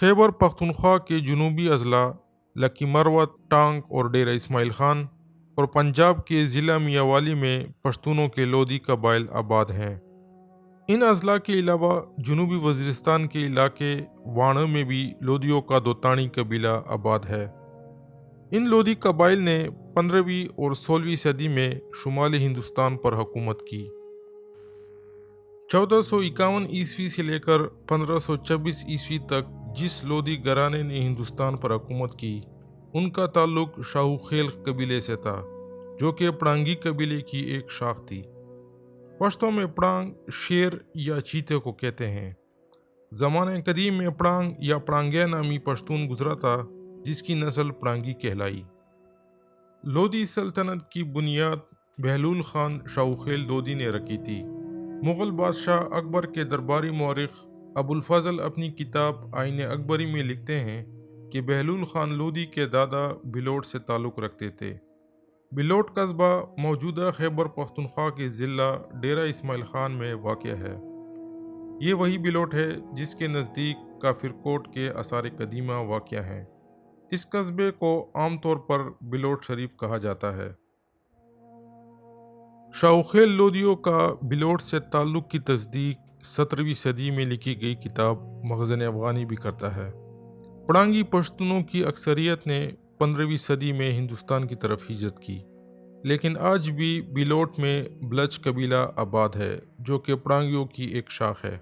खैबर पख्तूनख्वा के जनूबी अजला लकी मरवत, टांग और डेरा इस्माइल खान और पंजाब के ज़िला मियावाली में पश्तूनों के लोदी कबाइल आबाद हैं। इन अजला के अलावा जनूबी वज़ीरिस्तान के इलाके वाणा में भी लोदियों का दोतानी कबीला आबाद है। इन लोदी कबाइल ने 15वीं और 16वीं सदी में शुमाली हिंदुस्तान पर हुकूमत की। 1451 ईस्वी से लेकर 1526 ईस्वी तक जिस लोदी घराने ने हिंदुस्तान पर हुकूमत की, उनका ताल्लुक शाहूखेल कबीले से था, जो कि पड़ांगी कबीले की एक शाख थी। पश्तो में पड़ांग शेर या चीते को कहते हैं। ज़माने कदीम में पड़ांग या पड़ांगिया नामी पश्तून गुजरा था, जिसकी नस्ल पड़ांगी कहलाई। लोदी सल्तनत की बुनियाद बहलूल खान शाहूखेल लोदी ने रखी थी। मुग़ल बादशाह अकबर के दरबारी मौरिख अबुल फजल अपनी किताब आईन अकबरी में लिखते हैं कि बहलूल खान लोदी के दादा बिलोट से ताल्लुक़ रखते थे। बिलोट कस्बा मौजूदा खैबर पख्तूनख्वा के ज़िला डेरा इस्माइल खान में वाक़या है। ये वही बिलोट है जिसके नज़दीक काफिरकोट के आसार कदीमा वाक़या हैं। इस कस्बे को आम तौर पर बिलोट शरीफ कहा जाता है। शाहूखेल लोदियों का बिलोट से ताल्लुक़ की तस्दीक 17वीं सदी में लिखी गई किताब मखज़न अफ़गानी भी करता है। पड़ांगी पश्तूनों की अक्सरियत ने 15वीं सदी में हिंदुस्तान की तरफ हिजरत की, लेकिन आज भी बिलोट में बलच कबीला आबाद है, जो कि पड़ांगियों की एक शाख है।